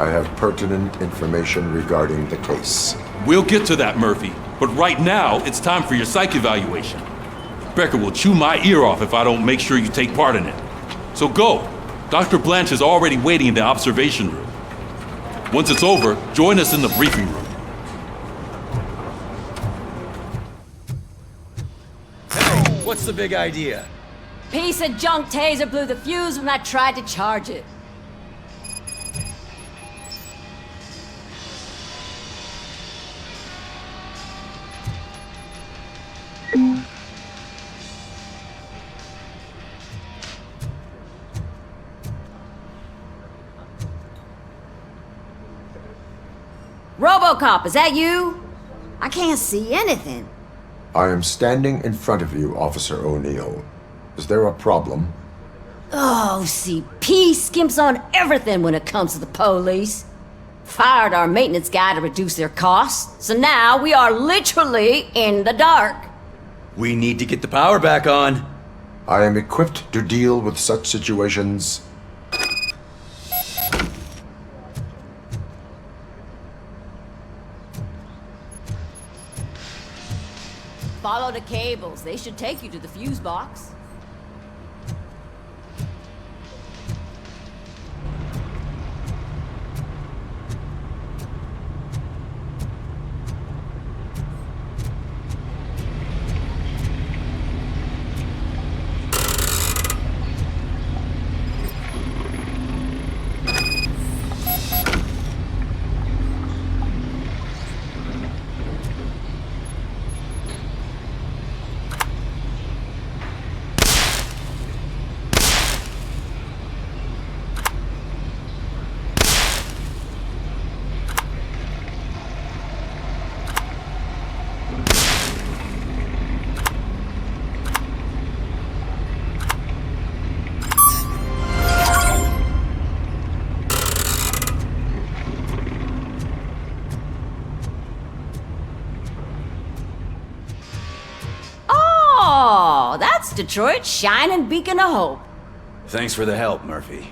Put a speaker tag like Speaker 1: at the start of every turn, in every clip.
Speaker 1: I have pertinent information regarding the case.
Speaker 2: We'll get to that, Murphy. But right now, it's time for your psych evaluation. Becker will chew my ear off if I don't make sure you take part in it. So go. Dr. Blanche is already waiting in the observation room. Once it's over, join us in the briefing room.
Speaker 3: Hey, what's the big idea?
Speaker 4: Piece of junk taser blew the fuse when I tried to charge it. RoboCop, is that you? I can't see anything.
Speaker 1: I am standing in front of you, Officer O'Neill. Is there a problem?
Speaker 4: Oh, CP skimps on everything when it comes to the police. Fired our maintenance guy to reduce their costs, so now we are literally in the dark.
Speaker 3: We need to get the power back on.
Speaker 1: I am equipped to deal with such situations.
Speaker 4: Follow the cables. They should take you to the fuse box. Oh, that's Detroit's shining beacon of hope.
Speaker 3: Thanks for the help, Murphy.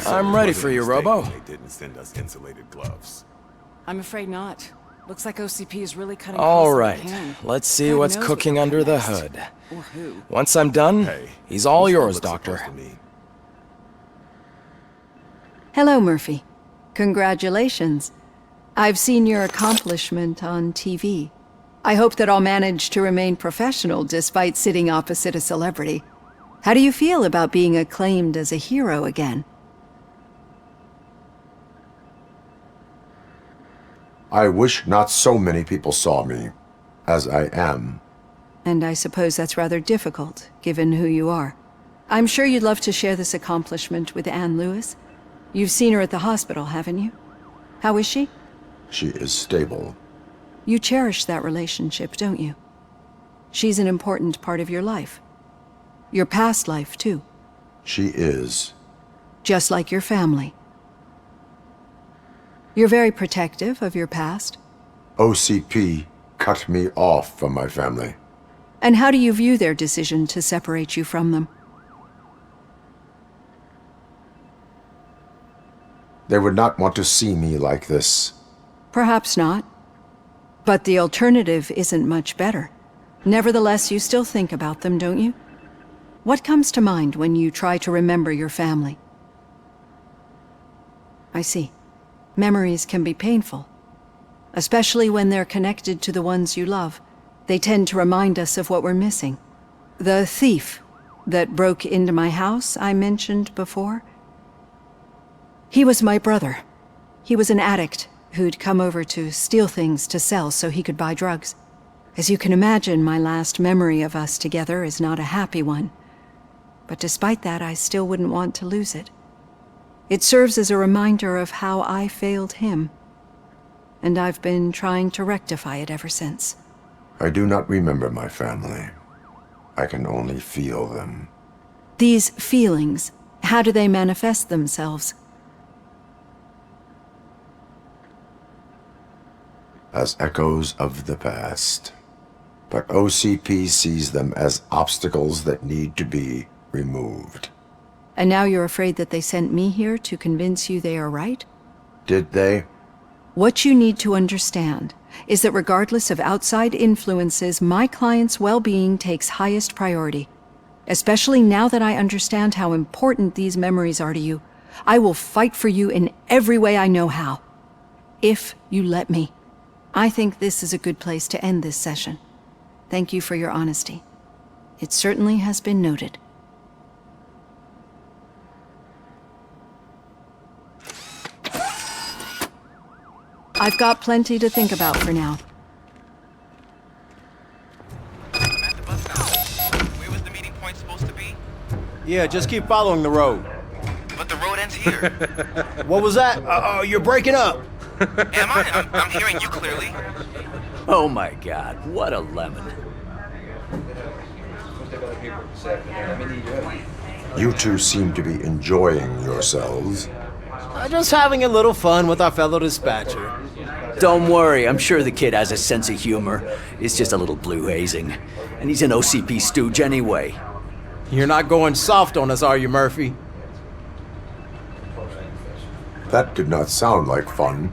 Speaker 5: I'm ready for you, Robo.
Speaker 6: They didn't send us insulated gloves.
Speaker 7: I'm afraid not. Looks like OCP is really cutting
Speaker 5: All
Speaker 7: costs
Speaker 5: right,
Speaker 7: if they can.
Speaker 5: let's see
Speaker 7: God
Speaker 5: what's
Speaker 7: knows
Speaker 5: cooking
Speaker 7: what
Speaker 5: under the
Speaker 7: next.
Speaker 5: hood.
Speaker 7: Or who.
Speaker 5: Once I'm done,
Speaker 6: Hey,
Speaker 5: he's all
Speaker 6: this one
Speaker 5: yours,
Speaker 6: looks
Speaker 5: Doctor.
Speaker 6: supposed to me.
Speaker 8: Hello, Murphy. Congratulations. I've seen your accomplishment on TV. I hope that I'll manage to remain professional despite sitting opposite a celebrity. How do you feel about being acclaimed as a hero again?
Speaker 1: I wish not so many people saw me, as I am.
Speaker 8: And I suppose that's rather difficult, given who you are. I'm sure you'd love to share this accomplishment with Anne Lewis. You've seen her at the hospital, haven't you? How is she?
Speaker 1: She is stable.
Speaker 8: You cherish that relationship, don't you? She's an important part of your life. Your past life, too.
Speaker 1: She is.
Speaker 8: Just like your family. You're very protective of your past.
Speaker 1: OCP cut me off from my family.
Speaker 8: And how do you view their decision to separate you from them?
Speaker 1: They would not want to see me like this.
Speaker 8: Perhaps not. But the alternative isn't much better. Nevertheless, you still think about them, don't you? What comes to mind when you try to remember your family? I see. Memories can be painful, especially when they're connected to the ones you love. They tend to remind us of what we're missing. The thief that broke into my house I mentioned before, he was my brother. He was an addict who'd come over to steal things to sell so he could buy drugs. As you can imagine, my last memory of us together is not a happy one. But despite that, I still wouldn't want to lose it. It serves as a reminder of how I failed him. And I've been trying to rectify it ever since.
Speaker 1: I do not remember my family. I can only feel them.
Speaker 8: These feelings, how do they manifest themselves?
Speaker 1: as echoes of the past. But OCP sees them as obstacles that need to be removed.
Speaker 8: And now you're afraid that they sent me here to convince you they are right?
Speaker 1: Did they?
Speaker 8: What you need to understand is that regardless of outside influences, my client's well-being takes highest priority. Especially now that I understand how important these memories are to you, I will fight for you in every way I know how. If you let me. I think this is a good place to end this session. Thank you for your honesty. It certainly has been noted. I've got plenty to think about for now.
Speaker 5: I'm at the bus stop. Where was the meeting point supposed to be?
Speaker 9: Yeah, just keep following the road.
Speaker 5: But the road ends here.
Speaker 9: What was that? You're breaking up.
Speaker 5: Am I? I'm hearing you clearly.
Speaker 3: Oh my god, what a lemon.
Speaker 1: You two seem to be enjoying yourselves.
Speaker 9: Just having a little fun with our fellow dispatcher.
Speaker 3: Don't worry, I'm sure the kid has a sense of humor. It's just a little blue hazing. And he's an OCP stooge anyway.
Speaker 9: You're not going soft on us, are you, Murphy?
Speaker 1: That did not sound like fun.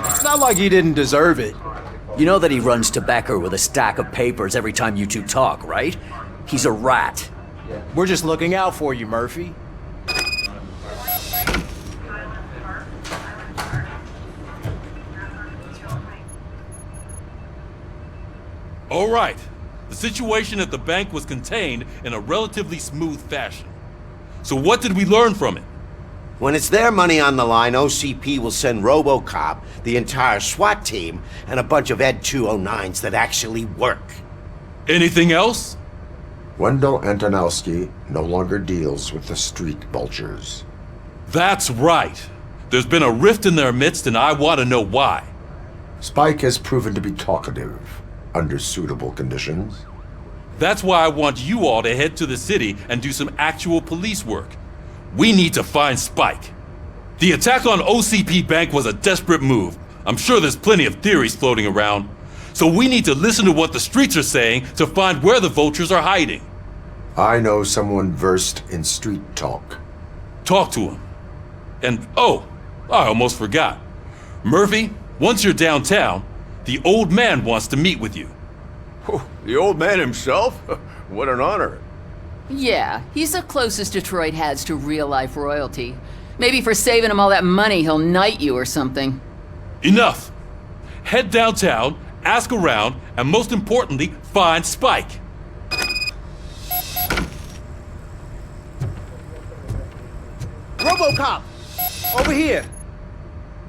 Speaker 9: It's not like he didn't deserve it.
Speaker 3: You know that he runs to Becker with a stack of papers every time you two talk, right? He's a rat.
Speaker 9: We're just looking out for you, Murphy.
Speaker 2: All right. The situation at the bank was contained in a relatively smooth fashion. So what did we learn from it?
Speaker 10: When it's their money on the line, OCP will send RoboCop, the entire SWAT team, and a bunch of Ed 209s that actually work.
Speaker 2: Anything else?
Speaker 1: Wendell Antonowski no longer deals with the street vultures.
Speaker 2: That's right. There's been a rift in their midst, and I want to know why.
Speaker 1: Spike has proven to be talkative under suitable conditions.
Speaker 2: That's why I want you all to head to the city and do some actual police work. We need to find Spike. The attack on OCP Bank was a desperate move. I'm sure there's plenty of theories floating around. So we need to listen to what the streets are saying to find where the vultures are hiding.
Speaker 1: I know someone versed in street talk.
Speaker 2: Talk to him. And oh, I almost forgot. Murphy, once you're downtown, the old man wants to meet with you.
Speaker 6: Oh, the old man himself? What an honor.
Speaker 11: Yeah, he's the closest Detroit has to real-life royalty. Maybe for saving him all that money, he'll knight you or something.
Speaker 2: Enough! Head downtown, ask around, and most importantly, find Spike.
Speaker 9: RoboCop! Over here!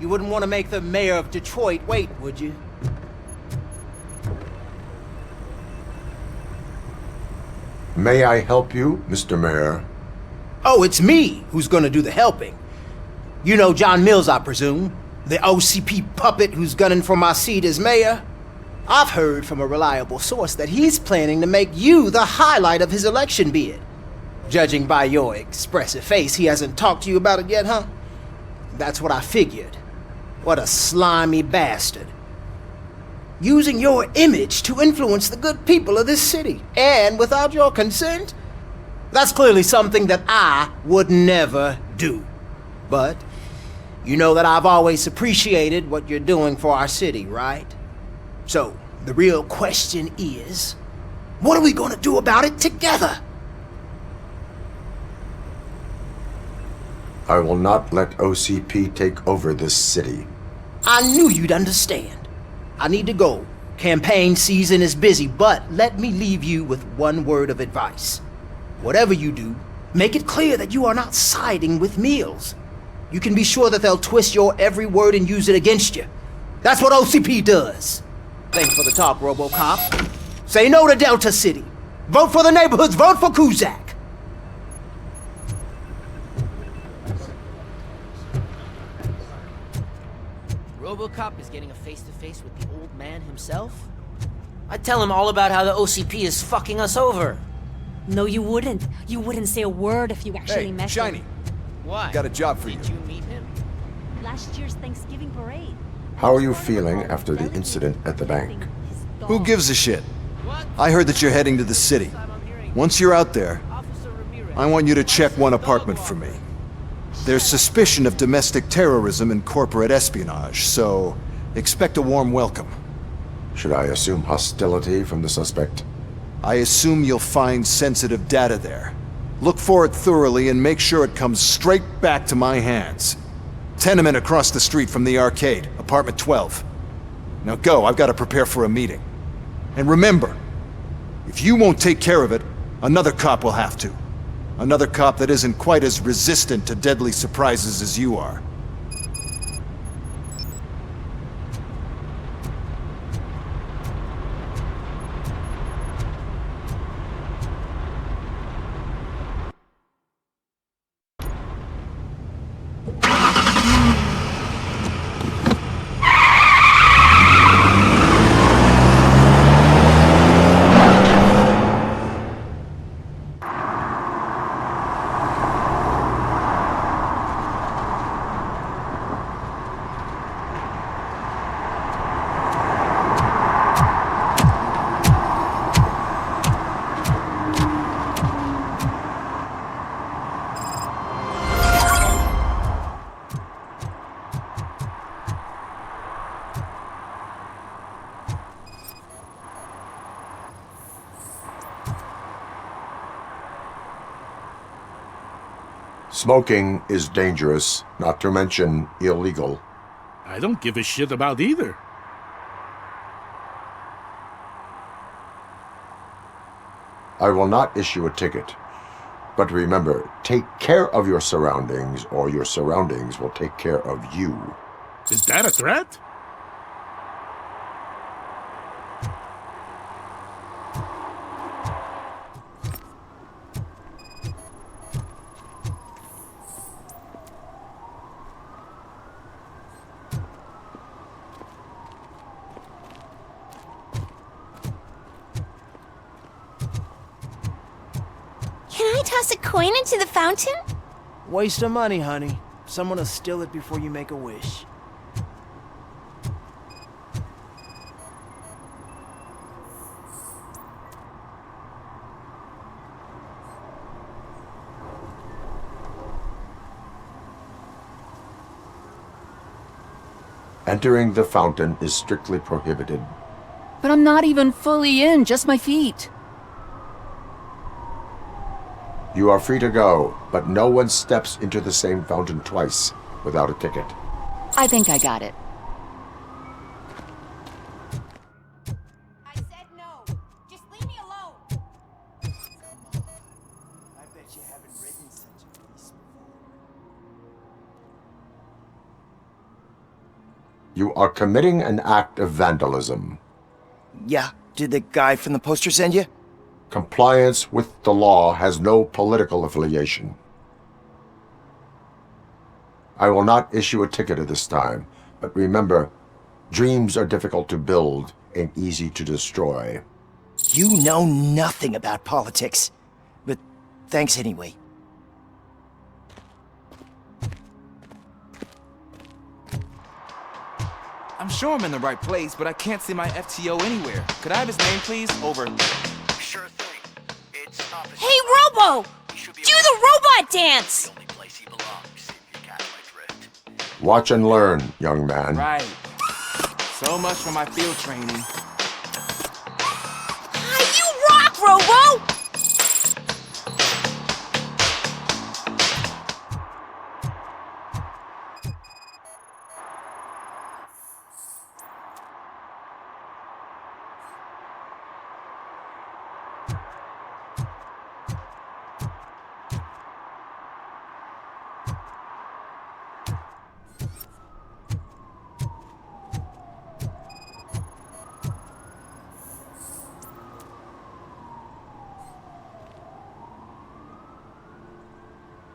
Speaker 9: You wouldn't want to make the mayor of Detroit wait, would you?
Speaker 1: May I help you, Mr. Mayor?
Speaker 9: Oh, it's me who's gonna do the helping. You know John Mills, I presume? The OCP puppet who's gunning for my seat as mayor? I've heard from a reliable source that he's planning to make you the highlight of his election bid. Judging by your expressive face, he hasn't talked to you about it yet, huh? That's what I figured. What a slimy bastard. Using your image to influence the good people of this city, and without your consent? That's clearly something that I would never do. But you know that I've always appreciated what you're doing for our city, right? So, the real question is, what are we gonna do about it together?
Speaker 1: I will not let OCP take over this city.
Speaker 9: I knew you'd understand. I need to go. Campaign season is busy, but let me leave you with one word of advice. Whatever you do, make it clear that you are not siding with Mills. You can be sure that they'll twist your every word and use it against you. That's what OCP does. Thanks for the talk, RoboCop. Say no to Delta City. Vote for the neighborhoods. Vote for Kuzak.
Speaker 12: RoboCop is getting a face-to-face with the old man himself? I'd tell him all about how the OCP is fucking us over.
Speaker 13: No, you wouldn't. You wouldn't say a word if you actually met
Speaker 6: Shiny.
Speaker 13: him.
Speaker 12: Why?
Speaker 6: Got a job for you.
Speaker 12: Did you meet him?
Speaker 13: Last year's Thanksgiving parade.
Speaker 1: How are you feeling after the incident at the bank?
Speaker 14: Who gives a shit? I heard that you're heading to the city. Once you're out there, I want you to check one apartment for me. There's suspicion of domestic terrorism and corporate espionage, so expect a warm welcome.
Speaker 1: Should I assume hostility from the suspect?
Speaker 14: I assume you'll find sensitive data there. Look for it thoroughly and make sure it comes straight back to my hands. Tenement across the street from the arcade, apartment 12. Now go, I've got to prepare for a meeting. And remember, if you won't take care of it, another cop will have to. Another cop that isn't quite as resistant to deadly surprises as you are.
Speaker 1: Smoking is dangerous, not to mention illegal.
Speaker 15: I don't give a shit about either.
Speaker 1: I will not issue a ticket. But remember, take care of your surroundings, or your surroundings will take care of you.
Speaker 15: Is that a threat?
Speaker 16: Can I toss a coin into the fountain?
Speaker 9: Waste of money, honey. Someone will steal it before you make a wish.
Speaker 1: Entering the fountain is strictly prohibited.
Speaker 11: But I'm not even fully in, just my feet.
Speaker 1: You are free to go, but no one steps into the same fountain twice without a ticket.
Speaker 11: I think I got it.
Speaker 16: I said no. Just leave me alone.
Speaker 9: I bet you haven't written such a piece before.
Speaker 1: You are committing an act of vandalism.
Speaker 17: Yeah, did the guy from the poster send you?
Speaker 1: Compliance with the law has no political affiliation. I will not issue a ticket at this time, but remember, dreams are difficult to build and easy to destroy.
Speaker 17: You know nothing about politics, but thanks anyway.
Speaker 5: I'm sure I'm in the right place, but I can't see my FTO anywhere. Could I have his name, please? Over.
Speaker 12: Sure thing. It's opposite.
Speaker 16: Hey, Robo! Do the robot dance!
Speaker 1: Watch and learn, young man.
Speaker 5: Right. So much for my field training.
Speaker 16: You rock, Robo!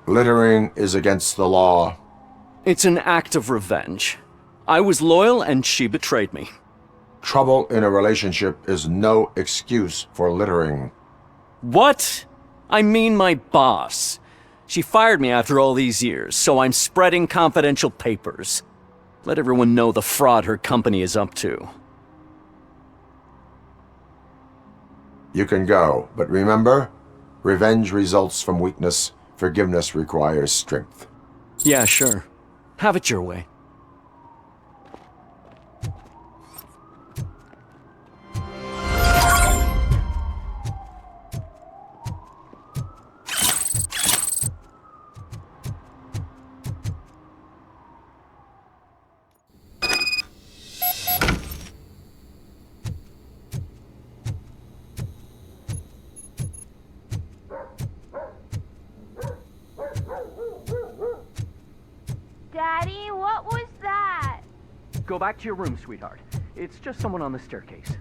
Speaker 1: Littering is against the law.
Speaker 18: It's an act of revenge. I was loyal and she betrayed me.
Speaker 1: Trouble in a relationship is no excuse for littering.
Speaker 18: What? I mean my boss. She fired me after all these years, so I'm spreading confidential papers. Let everyone know the fraud her company is up to.
Speaker 1: You can go, but remember, revenge results from weakness, forgiveness requires strength.
Speaker 18: Yeah, sure. Have it your way.
Speaker 16: Daddy, what was that?
Speaker 18: Go back to your room, sweetheart. It's just someone on the staircase.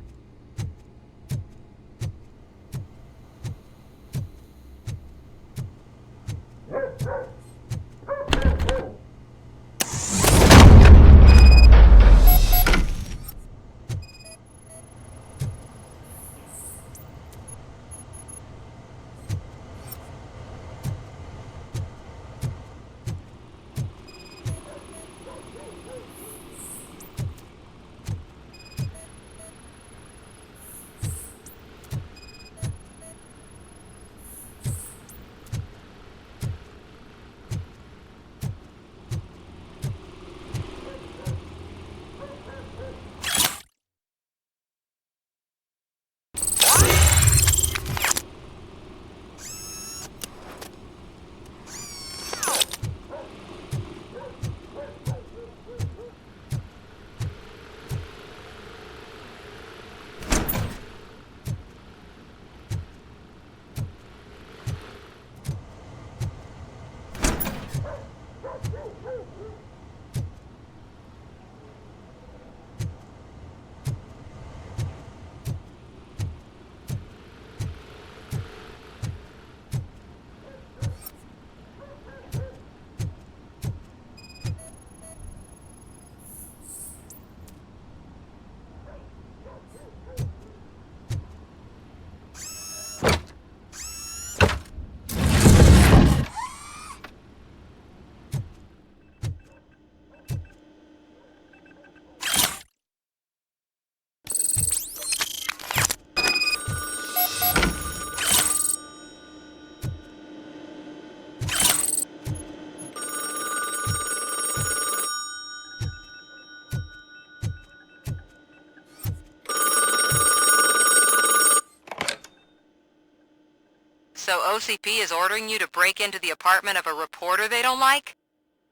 Speaker 19: So OCP is ordering you to break into the apartment of a reporter they don't like?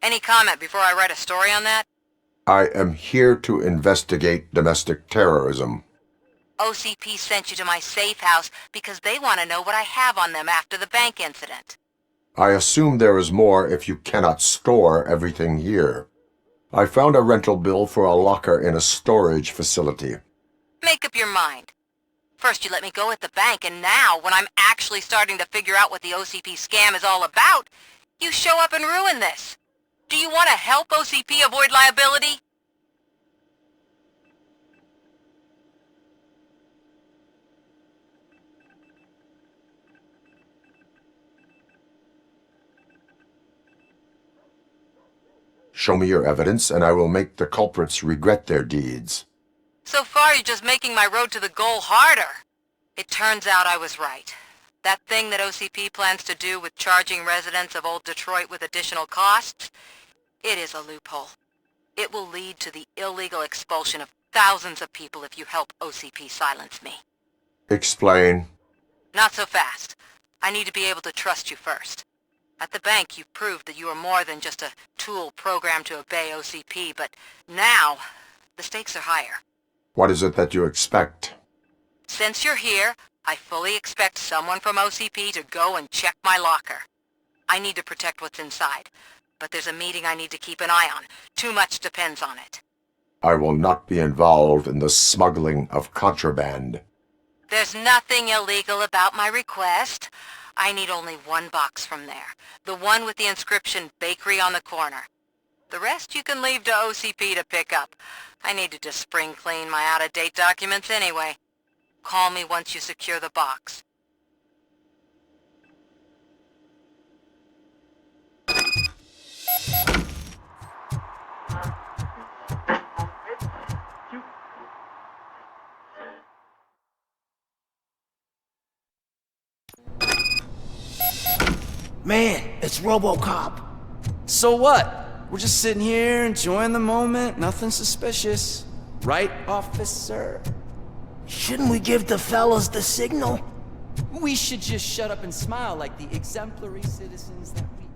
Speaker 19: Any comment before I write a story on that?
Speaker 1: I am here to investigate domestic terrorism.
Speaker 19: OCP sent you to my safe house because they want to know what I have on them after the bank incident.
Speaker 1: I assume there is more if you cannot store everything here. I found a rental bill for a locker in a storage facility.
Speaker 19: Make up your mind. First you let me go at the bank, and now, when I'm actually starting to figure out what the OCP scam is all about, you show up and ruin this. Do you want to help OCP avoid liability?
Speaker 1: Show me your evidence, and I will make the culprits regret their deeds.
Speaker 19: So far, you're just making my road to the goal harder. It turns out I was right. That thing that OCP plans to do with charging residents of Old Detroit with additional costs, it is a loophole. It will lead to the illegal expulsion of thousands of people if you help OCP silence me.
Speaker 1: Explain.
Speaker 19: Not so fast. I need to be able to trust you first. At the bank, you proved that you are more than just a tool programmed to obey OCP, but now, the stakes are higher.
Speaker 1: What is it that you expect?
Speaker 19: Since you're here, I fully expect someone from OCP to go and check my locker. I need to protect what's inside, but there's a meeting I need to keep an eye on. Too much depends on it.
Speaker 1: I will not be involved in the smuggling of contraband.
Speaker 19: There's nothing illegal about my request. I need only one box from there. The one with the inscription Bakery on the corner. The rest you can leave to OCP to pick up. I needed to spring clean my out-of-date documents anyway. Call me once you secure the box.
Speaker 9: Man, it's RoboCop.
Speaker 20: So what? We're just sitting here enjoying the moment, nothing suspicious. Right, officer?
Speaker 9: Shouldn't we give the fellas the signal?
Speaker 20: We should just shut up and smile like the exemplary citizens that we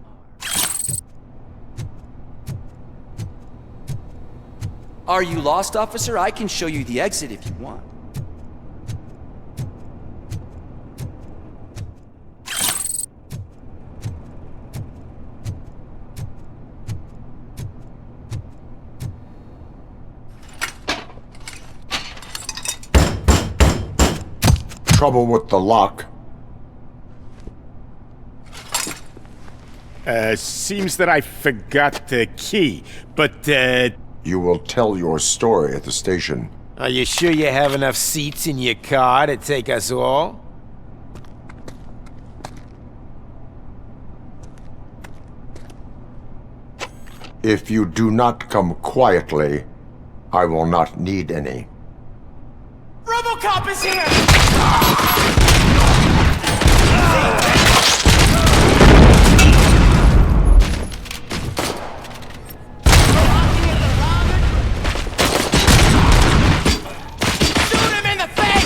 Speaker 20: are. Are you lost, officer? I can show you the exit if you want.
Speaker 1: Trouble with the lock.
Speaker 15: Seems that I forgot the key, but,
Speaker 1: You will tell your story at the station.
Speaker 21: Are you sure you have enough seats in your car to take us all?
Speaker 1: If you do not come quietly, I will not need any.
Speaker 12: RoboCop is here! Shoot him in the face!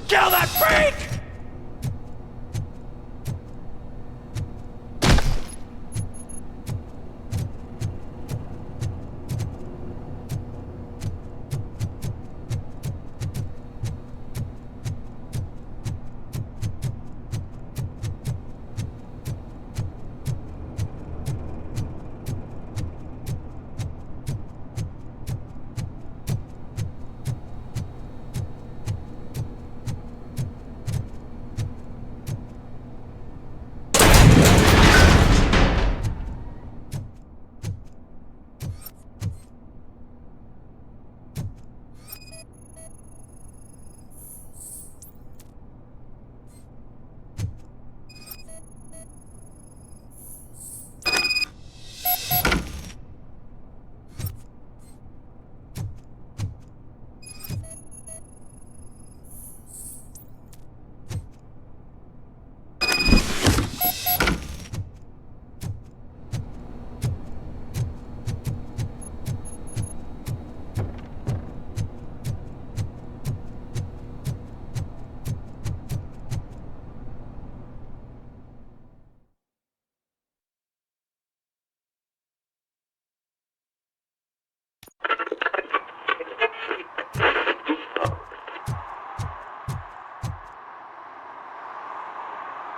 Speaker 12: Kill that freak!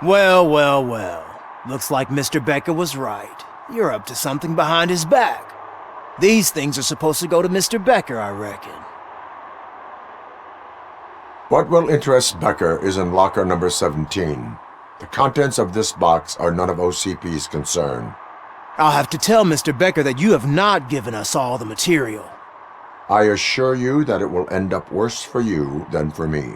Speaker 9: Well, well, well. Looks like Mr. Becker was right. You're up to something behind his back. These things are supposed to go to Mr. Becker, I reckon.
Speaker 1: What will interest Becker is in locker number 17. The contents of this box are none of OCP's concern.
Speaker 9: I'll have to tell Mr. Becker that you have not given us all the material.
Speaker 1: I assure you that it will end up worse for you than for me.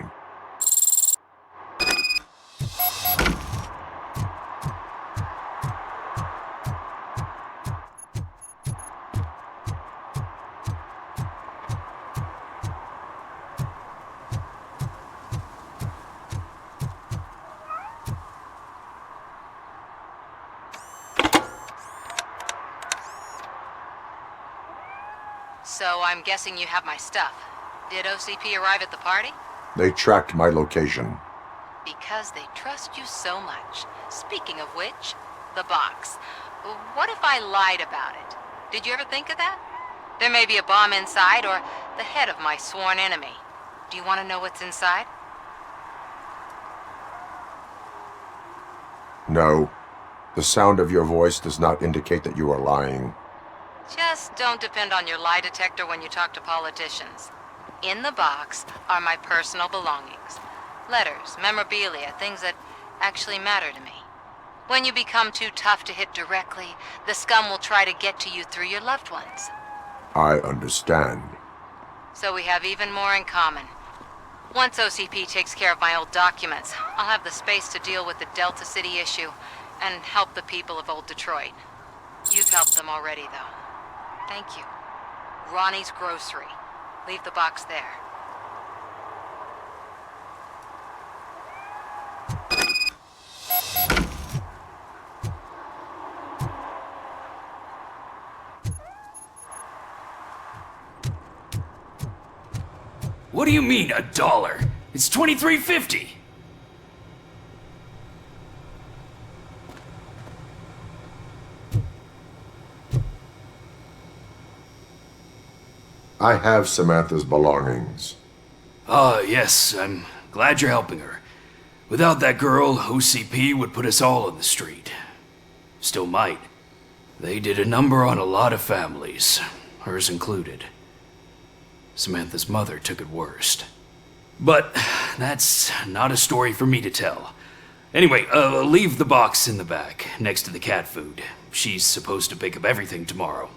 Speaker 19: So I'm guessing you have my stuff. Did OCP arrive at the party?
Speaker 1: They tracked my location.
Speaker 19: Because they trust you so much. Speaking of which, the box. What if I lied about it? Did you ever think of that? There may be a bomb inside or the head of my sworn enemy. Do you want to know what's inside?
Speaker 1: No. The sound of your voice does not indicate that you are lying.
Speaker 19: Just don't depend on your lie detector when you talk to politicians. In the box are my personal belongings. Letters, memorabilia, things that actually matter to me. When you become too tough to hit directly, the scum will try to get to you through your loved ones.
Speaker 1: I understand.
Speaker 19: So we have even more in common. Once OCP takes care of my old documents, I'll have the space to deal with the Delta City issue and help the people of Old Detroit. You've helped them already, though. Thank you. Ronnie's Grocery. Leave the box there.
Speaker 4: What do you mean, $1? It's $23.50.
Speaker 1: I have Samantha's belongings.
Speaker 4: Yes, I'm glad you're helping her. Without that girl, OCP would put us all on the street. Still might. They did a number on a lot of families, hers included. Samantha's mother took it worst. But that's not a story for me to tell. Anyway, leave the box in the back, next to the cat food. She's supposed to pick up everything tomorrow.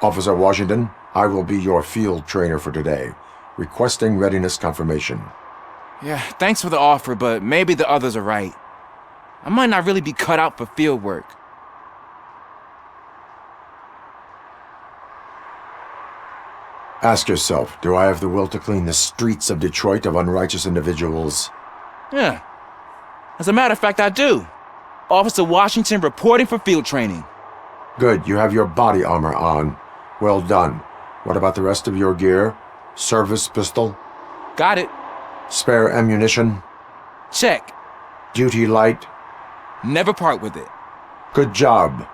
Speaker 1: Officer Washington, I will be your field trainer for today. Requesting readiness confirmation.
Speaker 22: Yeah, thanks for the offer, but maybe the others are right. I might not really be cut out for field work.
Speaker 1: Ask yourself, do I have the will to clean the streets of Detroit of unrighteous individuals?
Speaker 22: Yeah. As a matter of fact, I do. Officer Washington reporting for field training.
Speaker 1: Good, you have your body armor on. Well done. What about the rest of your gear? Service pistol?
Speaker 22: Got it.
Speaker 1: Spare ammunition?
Speaker 22: Check.
Speaker 1: Duty light?
Speaker 22: Never part with it.
Speaker 1: Good job.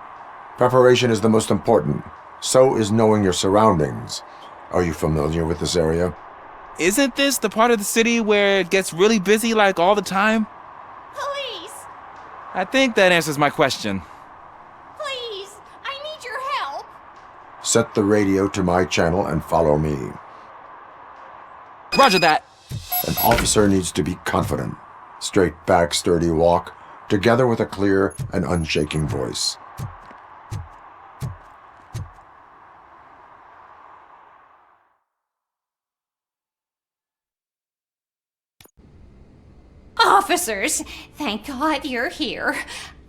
Speaker 1: Preparation is the most important. So is knowing your surroundings. Are you familiar with this area?
Speaker 22: Isn't this the part of the city where it gets really busy like all the time?
Speaker 16: Police!
Speaker 22: I think that answers my question.
Speaker 16: Please! I need your help!
Speaker 1: Set the radio to my channel and follow me.
Speaker 22: Roger that.
Speaker 1: An officer needs to be confident. Straight back, sturdy walk, together with a clear and unshaking voice.
Speaker 16: Officers, thank God you're here.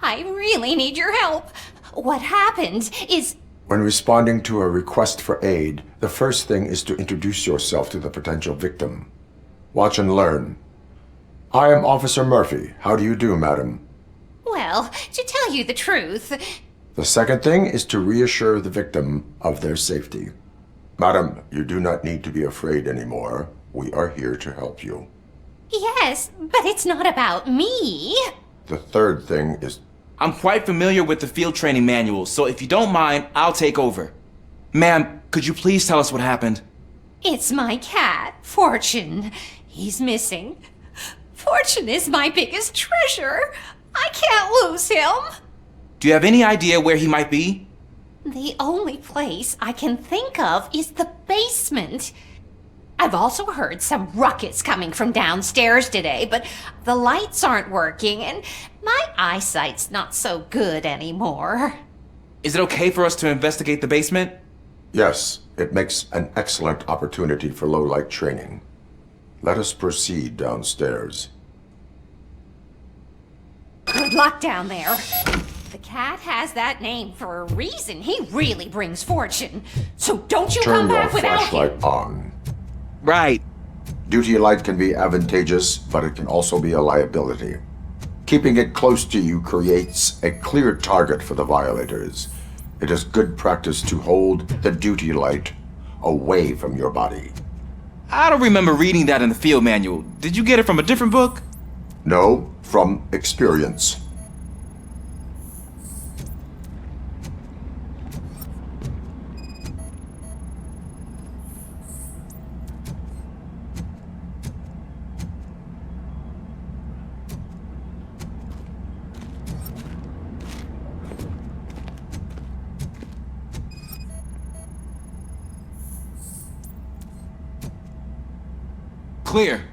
Speaker 16: I really need your help. What happened is...
Speaker 1: When responding to a request for aid, the first thing is to introduce yourself to the potential victim. Watch and learn. I am Officer Murphy. How do you do, madam?
Speaker 16: Well, to tell you the truth...
Speaker 1: The second thing is to reassure the victim of their safety. Madam, you do not need to be afraid anymore. We are here to help you.
Speaker 16: Yes, but it's not about me.
Speaker 1: The third thing is...
Speaker 22: I'm quite familiar with the field training manual, so if you don't mind, I'll take over. Ma'am, could you please tell us what happened?
Speaker 16: It's my cat, Fortune. He's missing. Fortune is my biggest treasure. I can't lose him.
Speaker 22: Do you have any idea where he might be?
Speaker 16: The only place I can think of is the basement. I've also heard some ruckus coming from downstairs today, but the lights aren't working and my eyesight's not so good anymore.
Speaker 22: Is it okay for us to investigate the basement?
Speaker 1: Yes, it makes an excellent opportunity for low-light training. Let us proceed downstairs.
Speaker 16: Good luck down there. The cat has that name for a reason. He really brings fortune. So don't you come back without him.
Speaker 1: Turn your flashlight on.
Speaker 22: Right.
Speaker 1: Duty light can be advantageous, but it can also be a liability. Keeping it close to you creates a clear target for the violators. It is good practice to hold the duty light away from your body.
Speaker 22: I don't remember reading that in the field manual. Did you get it from a different book?
Speaker 1: No, from experience.
Speaker 22: Clear.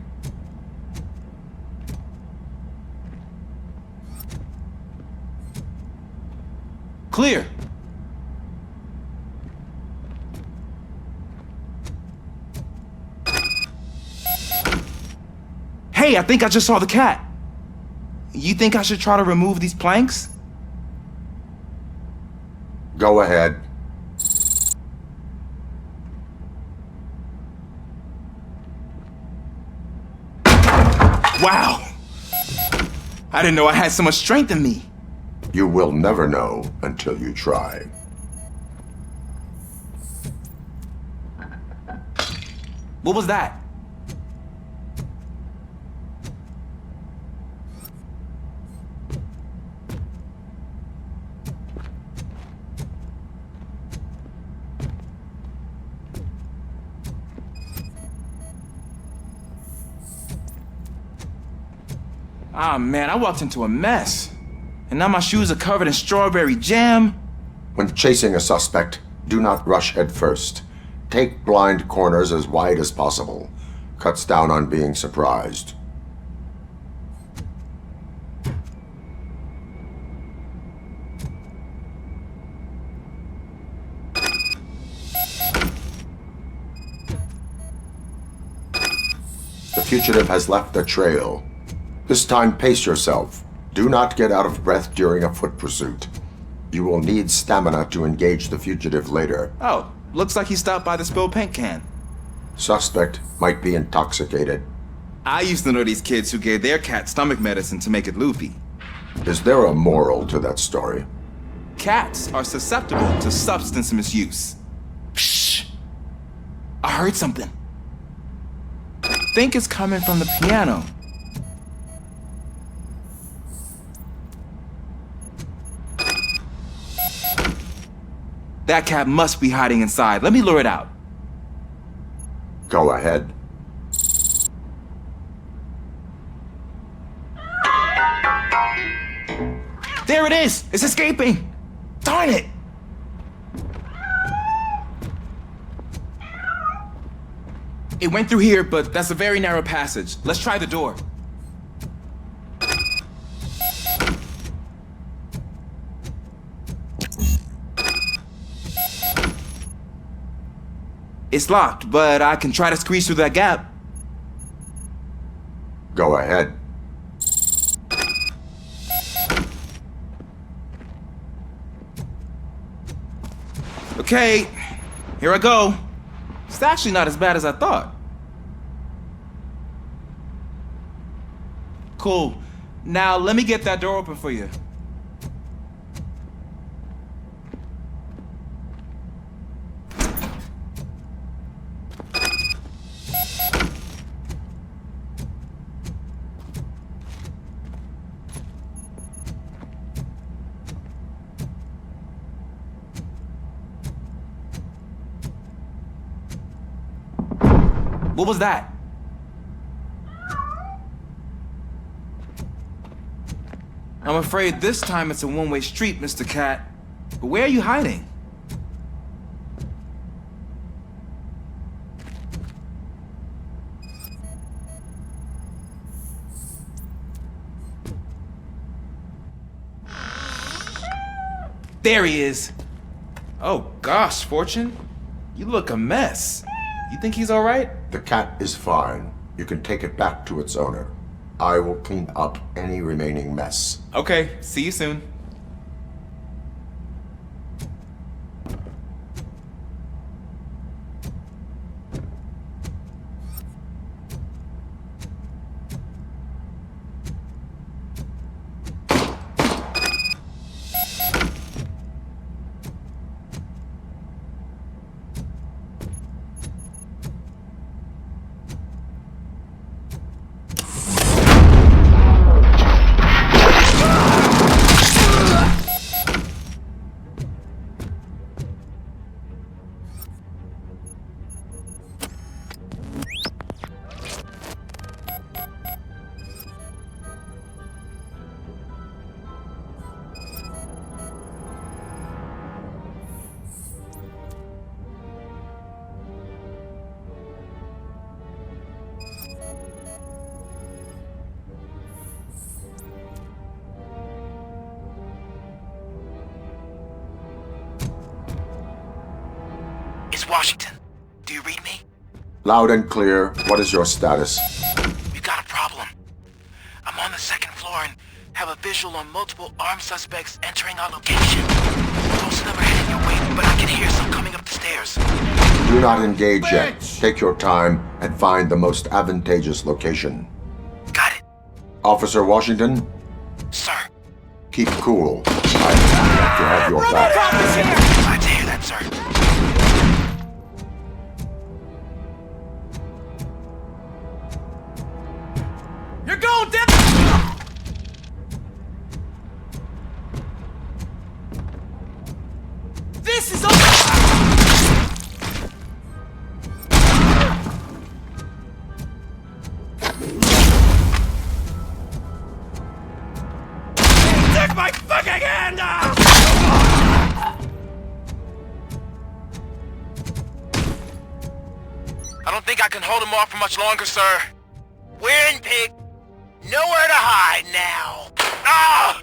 Speaker 22: Clear. Hey, I think I just saw the cat. You think I should try to remove these planks?
Speaker 1: Go ahead.
Speaker 22: Wow! I didn't know I had so much strength in me.
Speaker 1: You will never know until you try.
Speaker 22: What was that? Ah, man, I walked into a mess. And now my shoes are covered in strawberry jam.
Speaker 1: When chasing a suspect, do not rush head first. Take blind corners as wide as possible. Cuts down on being surprised. The fugitive has left a trail. This time, pace yourself. Do not get out of breath during a foot pursuit. You will need stamina to engage the fugitive later.
Speaker 22: Oh, looks like he stopped by the spilled paint can.
Speaker 1: Suspect might be intoxicated.
Speaker 22: I used to know these kids who gave their cat stomach medicine to make it loopy.
Speaker 1: Is there a moral to that story?
Speaker 22: Cats are susceptible to substance misuse. Shh! I heard something. I think it's coming from the piano. That cat must be hiding inside. Let me lure it out.
Speaker 1: Go ahead.
Speaker 22: There it is! It's escaping! Darn it! It went through here, but that's a very narrow passage. Let's try the door. It's locked, but I can try to squeeze through that gap.
Speaker 1: Go ahead.
Speaker 22: Okay, here I go. It's actually not as bad as I thought. Cool. Now let me get that door open for you. What was that? I'm afraid this time it's a one-way street, Mr. Cat. But where are you hiding? There he is. Oh gosh, Fortune. You look a mess. You think he's all right?
Speaker 1: The cat is fine. You can take it back to its owner. I will clean up any remaining mess.
Speaker 22: Okay, see you soon.
Speaker 5: is Washington. Do you read me?
Speaker 1: Loud and clear. What is your status?
Speaker 5: We got a problem. I'm on the second floor and have a visual on multiple armed suspects entering our location. Most of them are heading your way, but I can hear some coming up the stairs.
Speaker 1: Do not engage yet. Take your time and find the most advantageous location.
Speaker 5: Got it.
Speaker 1: Officer Washington?
Speaker 5: Sir.
Speaker 1: Keep cool. I'm happy to have your back.
Speaker 5: Glad to hear that, sir.
Speaker 20: You're going down! This is over! Take my fucking hand off!
Speaker 5: I don't think I can hold him off for much longer, sir. We're in, pig. Nowhere to hide now. Ah!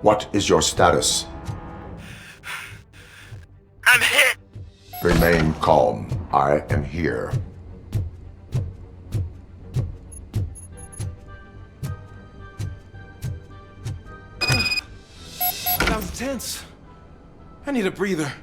Speaker 1: What is your status?
Speaker 5: I'm hit.
Speaker 1: Remain calm. I am here.
Speaker 20: That was tense. I need a breather.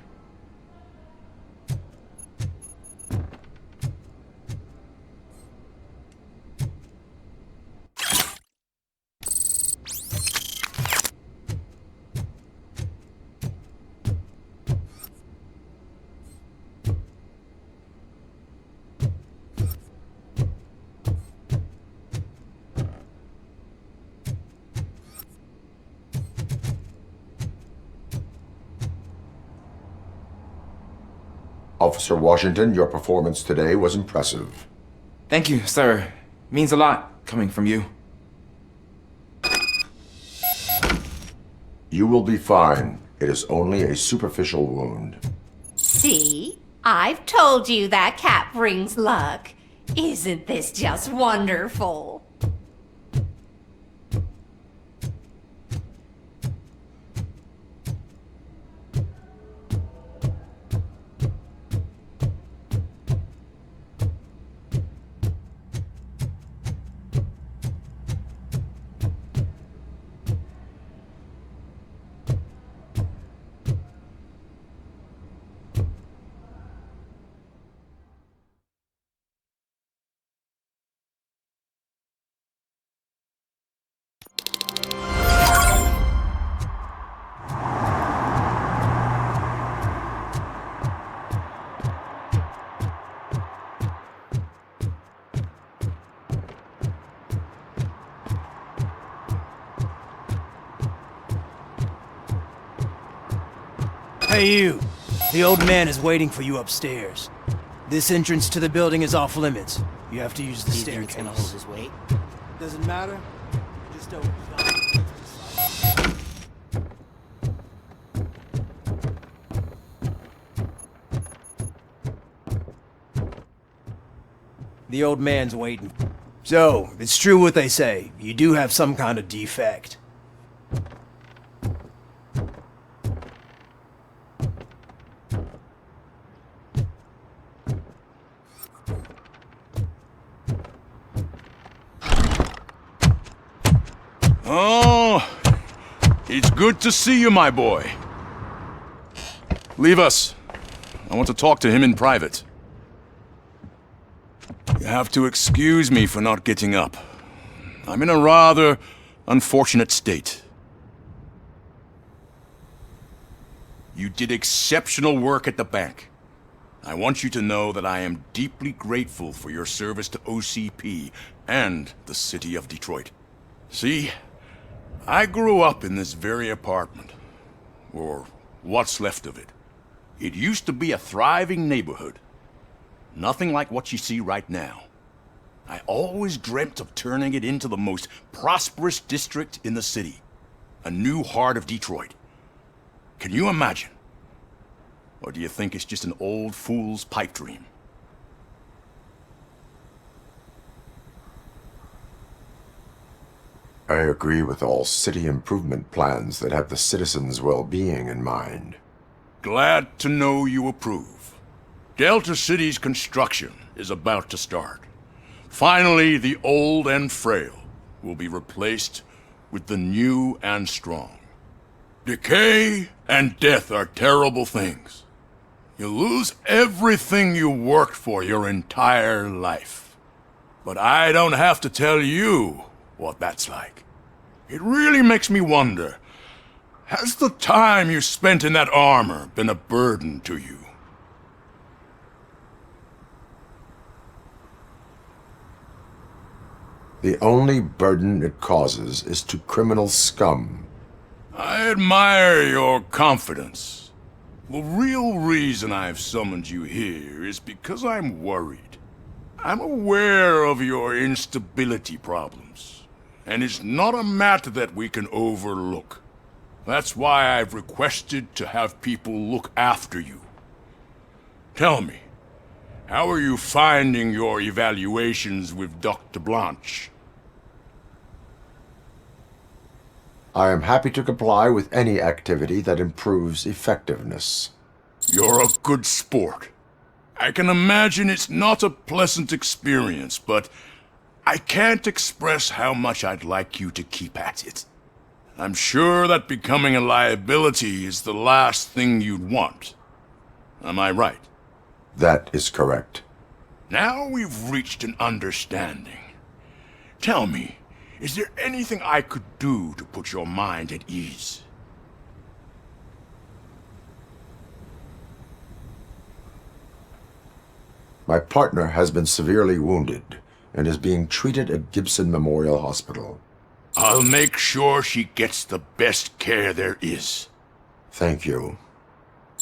Speaker 1: Officer Washington, your performance today was impressive.
Speaker 22: Thank you, sir. Means a lot coming from you.
Speaker 1: You will be fine. It is only a superficial wound.
Speaker 16: See? I've told you that cat brings luck. Isn't this just wonderful?
Speaker 9: Hey you! The old man is waiting for you upstairs. This entrance to the building is off limits. You have to use the
Speaker 12: Do you think
Speaker 9: staircase.
Speaker 12: it's gonna hold his weight?
Speaker 9: Doesn't matter. Just don't. The old man's waiting. So, it's true what they say. You do have some kind of defect.
Speaker 7: Oh, it's good to see you, my boy. Leave us. I want to talk to him in private. You have to excuse me for not getting up. I'm in a rather unfortunate state. You did exceptional work at the bank. I want you to know that I am deeply grateful for your service to OCP and the city of Detroit. See, I grew up in this very apartment, or what's left of it. It used to be a thriving neighborhood. Nothing like what you see right now. I always dreamt of turning it into the most prosperous district in the city. A new heart of Detroit. Can you imagine? Or do you think it's just an old fool's pipe dream?
Speaker 1: I agree with all city improvement plans that have the citizens' well-being in mind.
Speaker 7: Glad to know you approve. Delta City's construction is about to start. Finally, the old and frail will be replaced with the new and strong. Decay and death are terrible things. You lose everything you worked for your entire life. But I don't have to tell you what that's like. It really makes me wonder, has the time you spent in that armor been a burden to you?
Speaker 1: The only burden it causes is to criminal scum.
Speaker 7: I admire your confidence. The real reason I've summoned you here is because I'm worried. I'm aware of your instability problems, and it's not a matter that we can overlook. That's why I've requested to have people look after you. Tell me, how are you finding your evaluations with Dr. Blanche?
Speaker 1: I am happy to comply with any activity that improves effectiveness.
Speaker 7: You're a good sport. I can imagine it's not a pleasant experience, but I can't express how much I'd like you to keep at it. I'm sure that becoming a liability is the last thing you'd want. Am I right?
Speaker 1: That is correct.
Speaker 7: Now we've reached an understanding. Tell me, is there anything I could do to put your mind at ease?
Speaker 1: My partner has been severely wounded and is being treated at Gibson Memorial Hospital.
Speaker 7: I'll make sure she gets the best care there is.
Speaker 1: Thank you.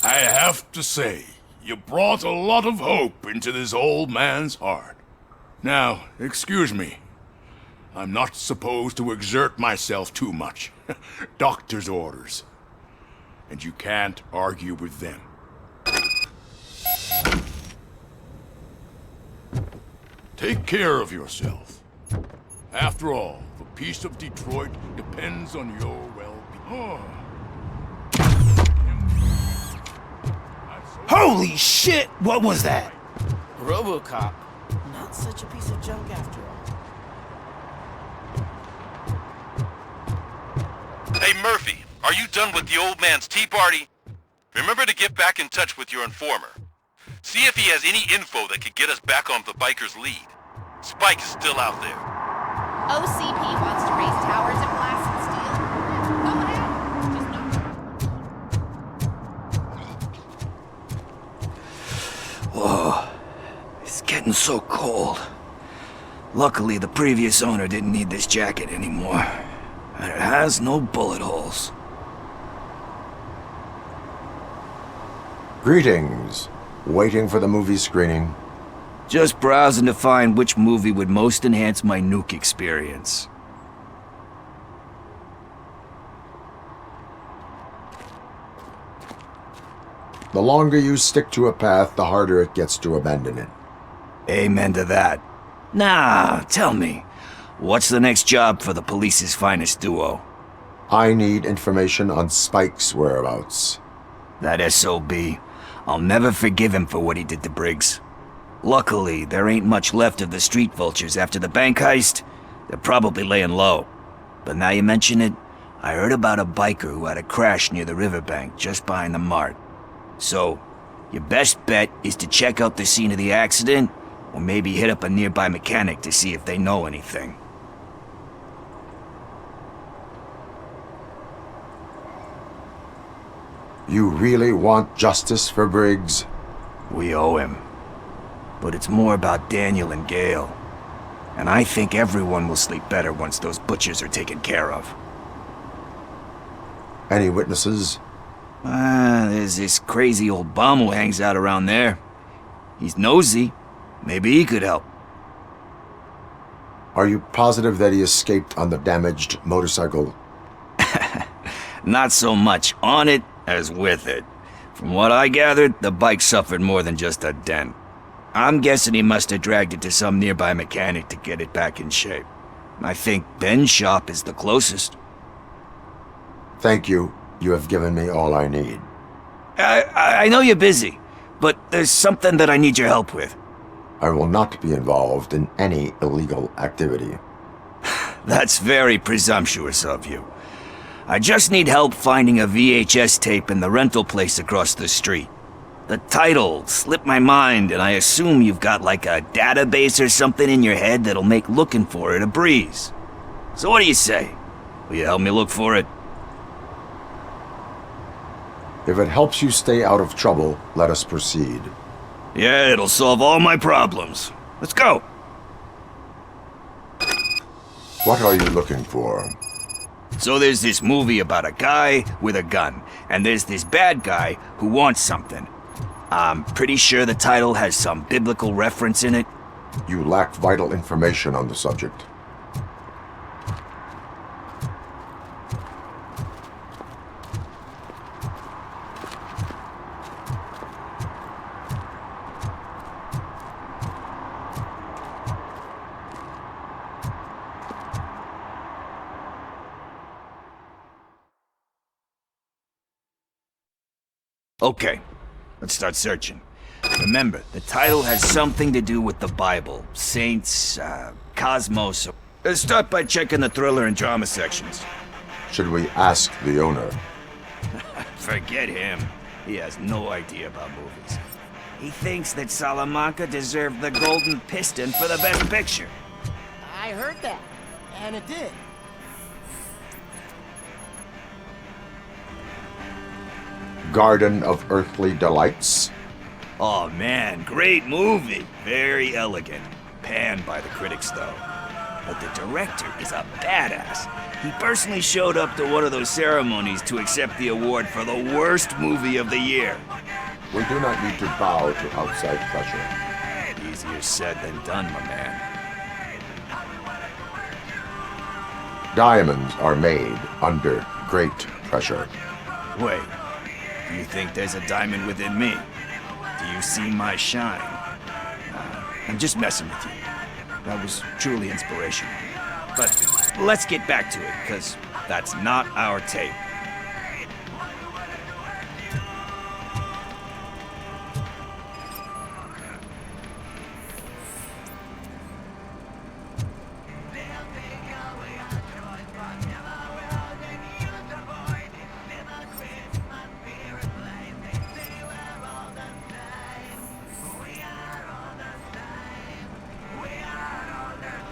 Speaker 7: I have to say, you brought a lot of hope into this old man's heart. Now, excuse me. I'm not supposed to exert myself too much. Doctor's orders. And you can't argue with them. Take care of yourself. After all, the peace of Detroit depends on your well-being.
Speaker 10: Holy shit! What was that?
Speaker 20: RoboCop. Not such a piece of junk after all.
Speaker 3: Hey, Murphy, are you done with the old man's tea party? Remember to get back in touch with your informer. See if he has any info that could get us back on the biker's lead. Spike is still out there.
Speaker 16: OCP wants to raise towers of glass and steel. Go ahead.
Speaker 17: Whoa. It's getting so cold. Luckily, the previous owner didn't need this jacket anymore. And it has no bullet holes.
Speaker 1: Greetings. Waiting for the movie screening.
Speaker 17: Just browsing to find which movie would most enhance my nuke experience.
Speaker 1: The longer you stick to a path, the harder it gets to abandon it.
Speaker 17: Amen to that. Nah, tell me, what's the next job for the police's finest duo?
Speaker 1: I need information on Spike's whereabouts.
Speaker 17: That SOB. I'll never forgive him for what he did to Briggs. Luckily, there ain't much left of the street vultures after the bank heist. They're probably laying low. But now you mention it, I heard about a biker who had a crash near the riverbank just behind the mart. So, your best bet is to check out the scene of the accident, or maybe hit up a nearby mechanic to see if they know anything.
Speaker 1: You really want justice for Briggs?
Speaker 17: We owe him. But it's more about Daniel and Gale. And I think everyone will sleep better once those butchers are taken care of.
Speaker 1: Any witnesses?
Speaker 17: There's this crazy old bum who hangs out around there. He's nosy. Maybe he could help.
Speaker 1: Are you positive that he escaped on the damaged motorcycle?
Speaker 17: Not so much on it as with it. From what I gathered, the bike suffered more than just a dent. I'm guessing he must have dragged it to some nearby mechanic to get it back in shape. I think Ben's shop is the closest.
Speaker 1: Thank you. You have given me all I need.
Speaker 17: I know you're busy, but there's something that I need your help with.
Speaker 1: I will not be involved in any illegal activity.
Speaker 17: That's very presumptuous of you. I just need help finding a VHS tape in the rental place across the street. The title slipped my mind, and I assume you've got like a database or something in your head that'll make looking for it a breeze. So what do you say? Will you help me look for it?
Speaker 1: If it helps you stay out of trouble, let us proceed.
Speaker 17: Yeah, it'll solve all my problems. Let's go.
Speaker 1: What are you looking for?
Speaker 17: So there's this movie about a guy with a gun, and there's this bad guy who wants something. I'm pretty sure the title has some biblical reference in it.
Speaker 1: You lack vital information on the subject.
Speaker 17: Okay, let's start searching. Remember, the title has something to do with the Bible, saints, cosmos. Let's start by checking the thriller and drama sections.
Speaker 1: Should we ask the owner?
Speaker 17: Forget him. He has no idea about movies. He thinks that Salamanca deserved the Golden Piston for the Best Picture.
Speaker 9: I heard that, and it did.
Speaker 1: Garden of Earthly Delights?
Speaker 17: Oh man, great movie. Very elegant. Panned by the critics though. But the director is a badass. He personally showed up to one of those ceremonies to accept the award for the worst movie of the year.
Speaker 1: We do not need to bow to outside pressure.
Speaker 17: Easier said than done, my man.
Speaker 1: Diamonds are made under great pressure.
Speaker 17: Wait, do you think there's a diamond within me? Do you see my shine? I'm just messing with you. That was truly inspirational. But let's get back to it, because that's not our tape.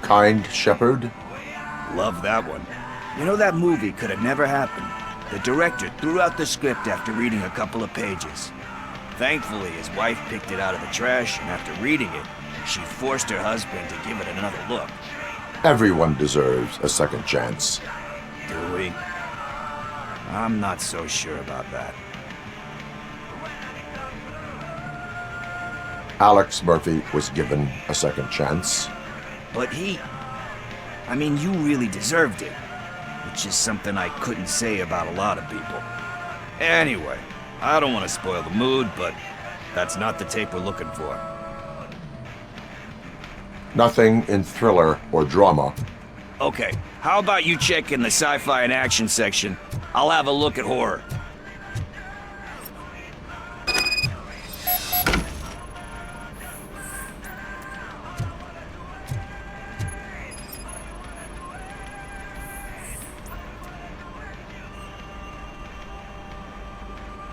Speaker 1: Kind Shepherd?
Speaker 17: Love that one. You know, that movie could have never happened. The director threw out the script after reading a couple of pages. Thankfully, his wife picked it out of the trash, and after reading it, she forced her husband to give it another look.
Speaker 1: Everyone deserves a second chance.
Speaker 17: Do we? I'm not so sure about that.
Speaker 1: Alex Murphy was given a second chance.
Speaker 17: But I mean, you really deserved it. Which is something I couldn't say about a lot of people. Anyway, I don't want to spoil the mood, but that's not the tape we're looking for.
Speaker 1: Nothing in thriller or drama.
Speaker 17: Okay, how about you check in the sci-fi and action section? I'll have a look at horror.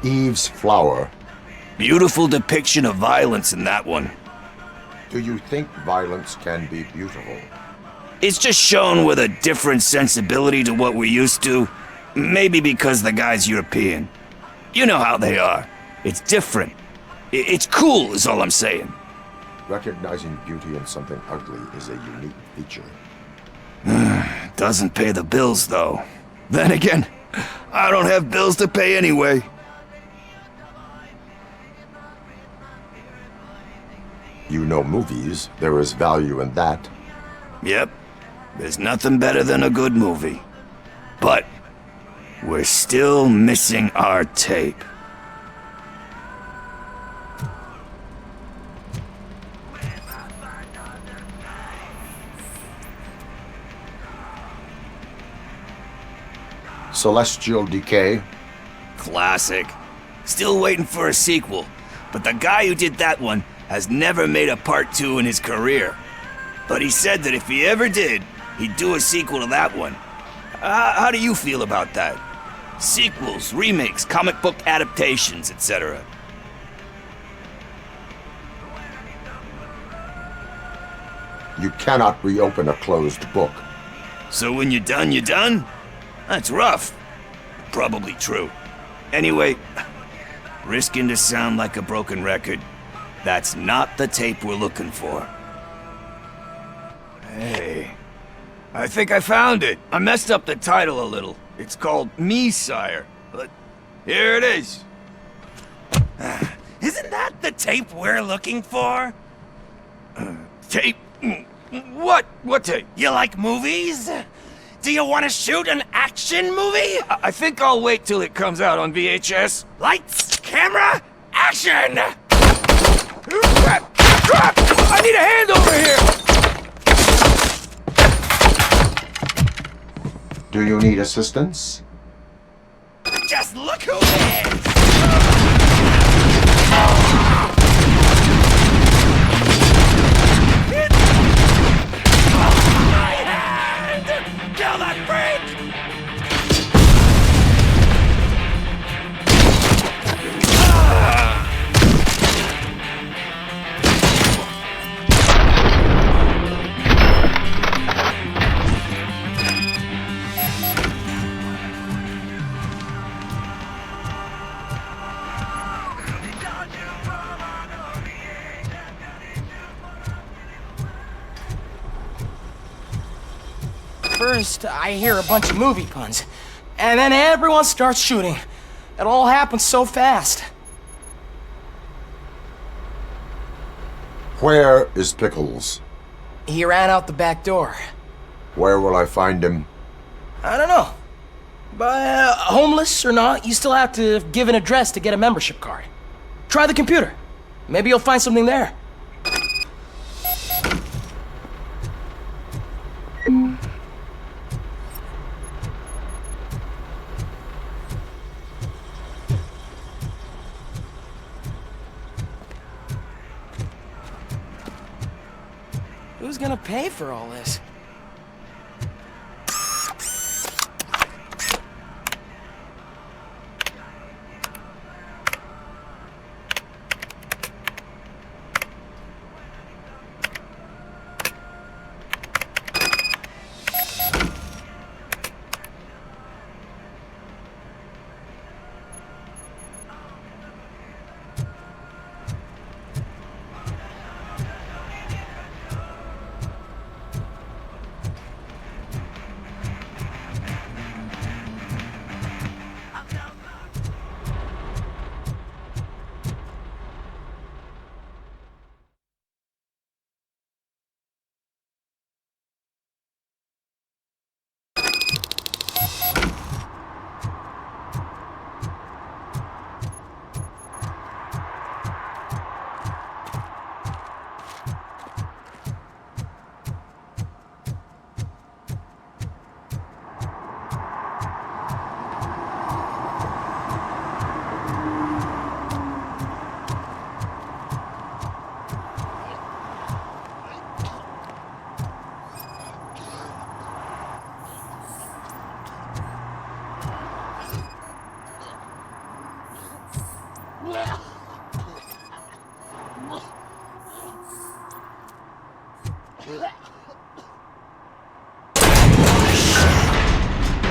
Speaker 1: Eve's Flower.
Speaker 17: Beautiful depiction of violence in that one.
Speaker 1: Do you think violence can be beautiful?
Speaker 17: It's just shown with a different sensibility to what we're used to. Maybe because the guy's European. You know how they are. It's different. It's cool, is all I'm saying.
Speaker 1: Recognizing beauty in something ugly is a unique feature.
Speaker 17: Doesn't pay the bills, though. Then again, I don't have bills to pay anyway.
Speaker 1: You know movies. There is value in that.
Speaker 17: Yep. There's nothing better than a good movie. But we're still missing our tape.
Speaker 1: Celestial Decay.
Speaker 17: Classic. Still waiting for a sequel. but the guy who did that one has never made a part 2 in his career. But he said that if he ever did, he'd do a sequel to that one. How do you feel about that? Sequels, remakes, comic book adaptations, etc.
Speaker 1: You cannot reopen a closed book.
Speaker 17: So when you're done, you're done? That's rough. Probably true. Anyway, risking to sound like a broken record, that's not the tape we're looking for. Hey, I think I found it. I messed up the title a little. It's called Me, Sire, but here it is.
Speaker 5: Isn't that the tape we're looking for?
Speaker 17: Tape? What? What tape?
Speaker 5: You like movies? Do you want to shoot an action movie?
Speaker 17: I think I'll wait till it comes out on VHS.
Speaker 5: Lights, camera, action!
Speaker 17: Crap! Crap! I need a hand over here!
Speaker 1: Do you need assistance?
Speaker 5: Just look who it is! My hand! Kill that freak!
Speaker 12: First, I hear a bunch of movie puns, and then everyone starts shooting. It all happens so fast.
Speaker 1: Where is Pickles?
Speaker 12: He ran out the back door.
Speaker 1: Where will I find him?
Speaker 12: I don't know. But homeless or not, you still have to give an address to get a membership card. Try the computer. Maybe you'll find something there. Who's gonna pay for all this?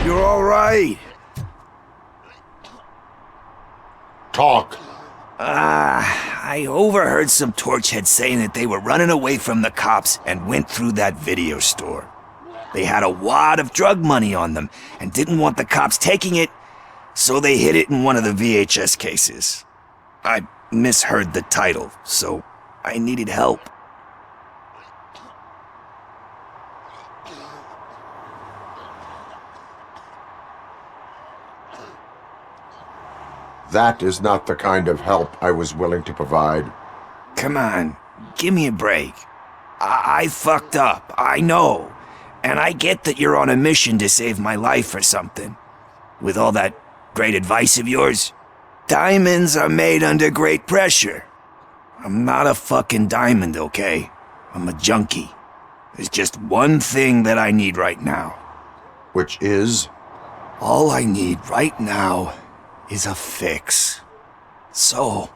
Speaker 17: You're all right.
Speaker 1: Talk.
Speaker 17: I overheard some torchheads saying that they were running away from the cops and went through that video store. They had a wad of drug money on them and didn't want the cops taking it, so they hid it in one of the VHS cases. I misheard the title, so I needed help.
Speaker 1: That is not the kind of help I was willing to provide.
Speaker 17: Come on, give me a break. I fucked up, I know. And I get that you're on a mission to save my life or something. With all that great advice of yours, diamonds are made under great pressure. I'm not a fucking diamond, okay? I'm a junkie. There's just one thing that I need right now.
Speaker 1: Which is?
Speaker 17: All I need right now is a fix. So,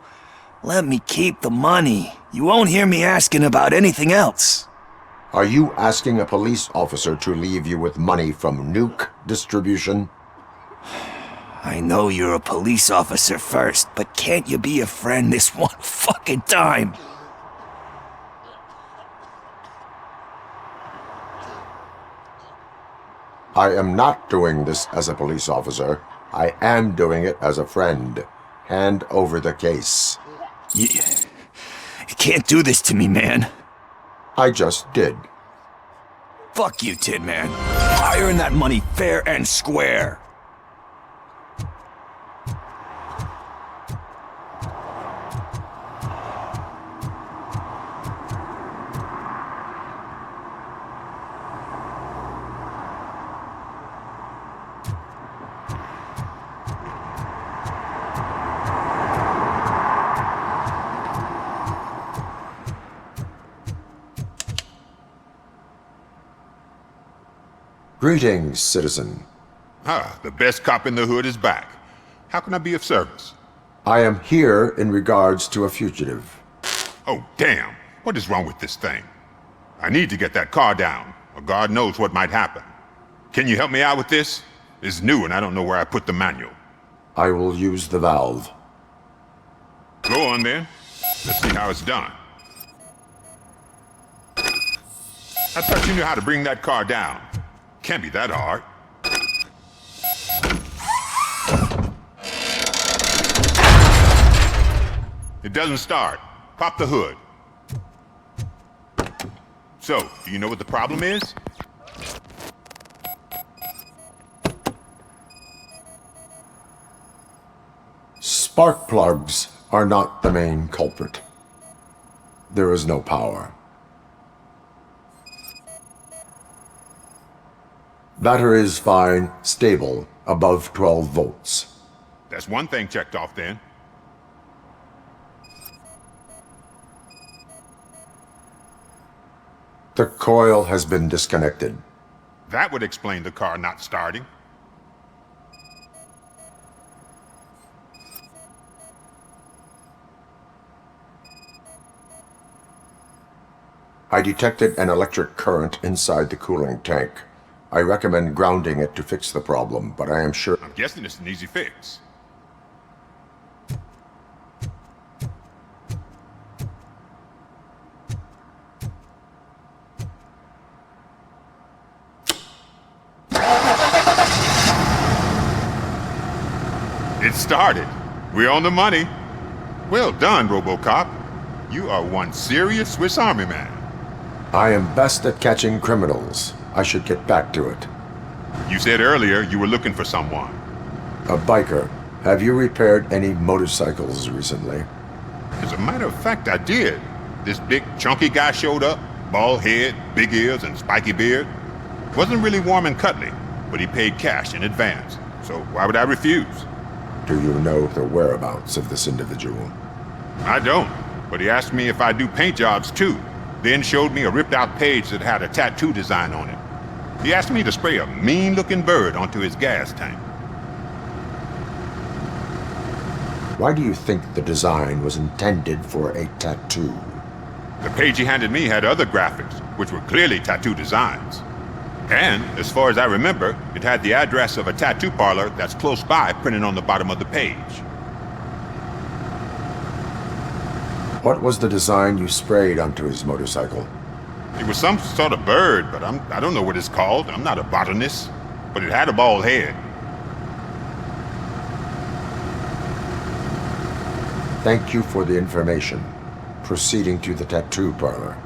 Speaker 17: let me keep the money. You won't hear me asking about anything else.
Speaker 1: Are you asking a police officer to leave you with money from nuke distribution?
Speaker 17: I know you're a police officer first, but can't you be a friend this one fucking time?
Speaker 1: I am not doing this as a police officer. I am doing it as a friend. Hand over the case.
Speaker 17: You can't do this to me, man.
Speaker 1: I just did.
Speaker 17: Fuck you, Tin Man. I earned that money fair and square.
Speaker 1: Greetings, citizen.
Speaker 2: Ah, the best cop in the hood is back. How can I be of service?
Speaker 1: I am here in regards to a fugitive.
Speaker 2: Oh, damn. What is wrong with this thing? I need to get that car down, or God knows what might happen. Can you help me out with this? It's new and I don't know where I put the manual.
Speaker 1: I will use the valve.
Speaker 2: Go on then. Let's see how it's done. I thought you knew how to bring that car down. Can't be that hard. It doesn't start. Pop the hood. So, do you know what the problem is?
Speaker 1: Spark plugs are not the main culprit. There is no power. Battery is fine, stable, above 12 volts.
Speaker 2: That's one thing checked off then.
Speaker 1: The coil has been disconnected.
Speaker 2: That would explain the car not starting.
Speaker 1: I detected an electric current inside the cooling tank. I recommend grounding it to fix the problem, but I am sure...
Speaker 2: I'm guessing it's an easy fix. It started. We're on the money. Well done, RoboCop. You are one serious Swiss Army man.
Speaker 1: I am best at catching criminals. I should get back to it.
Speaker 2: You said earlier you were looking for someone.
Speaker 1: A biker. Have you repaired any motorcycles recently?
Speaker 2: As a matter of fact, I did. This big, chunky guy showed up. Bald head, big ears, and spiky beard. Wasn't really warm and cuddly, but he paid cash in advance. So why would I refuse?
Speaker 1: Do you know the whereabouts of this individual?
Speaker 2: I don't, but he asked me if I do paint jobs too. Then showed me a ripped-out page that had a tattoo design on it. He asked me to spray a mean-looking bird onto his gas tank.
Speaker 1: Why do you think the design was intended for a tattoo?
Speaker 2: The page he handed me had other graphics, which were clearly tattoo designs. And, as far as I remember, it had the address of a tattoo parlor that's close by printed on the bottom of the page.
Speaker 1: What was the design you sprayed onto his motorcycle?
Speaker 2: It was some sort of bird, but I don't know what it's called. I'm not a botanist. But it had a bald head.
Speaker 1: Thank you for the information. Proceeding to the tattoo parlor.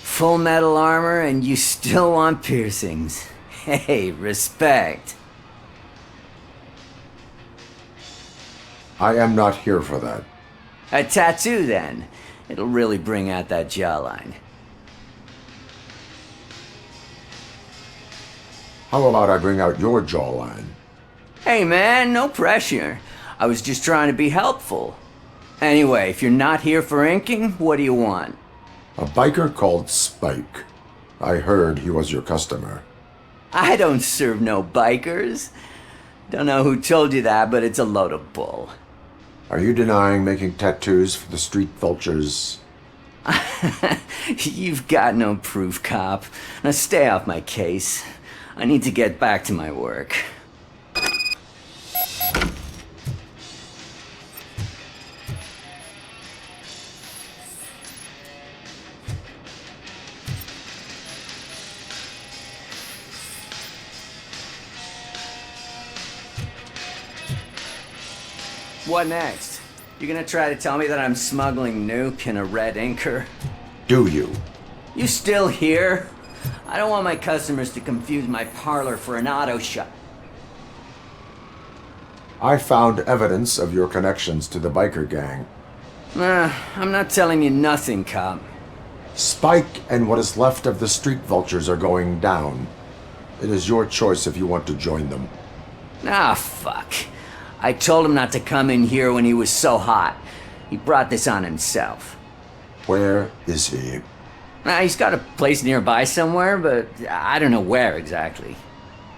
Speaker 8: Full metal armor and you still want piercings. Hey, respect.
Speaker 1: I am not here for that.
Speaker 8: A tattoo, then. It'll really bring out that jawline.
Speaker 1: How about I bring out your jawline?
Speaker 8: Hey man, no pressure. I was just trying to be helpful. Anyway, if you're not here for inking, what do you want?
Speaker 1: A biker called Spike. I heard he was your customer.
Speaker 8: I don't serve no bikers. Don't know who told you that, but it's a load of bull.
Speaker 1: Are you denying making tattoos for the street vultures?
Speaker 8: You've got no proof, cop. Now stay off my case. I need to get back to my work. What next? You gonna try to tell me that I'm smuggling nuke in a red inker?
Speaker 1: Do you?
Speaker 8: You still here? I don't want my customers to confuse my parlor for an auto shop.
Speaker 1: I found evidence of your connections to the biker gang.
Speaker 8: I'm not telling you nothing, cop.
Speaker 1: Spike and what is left of the street vultures are going down. It is your choice if you want to join them.
Speaker 8: Ah, fuck. I told him not to come in here when he was so hot. He brought this on himself.
Speaker 1: Where is he?
Speaker 8: He's got a place nearby somewhere, but I don't know where exactly.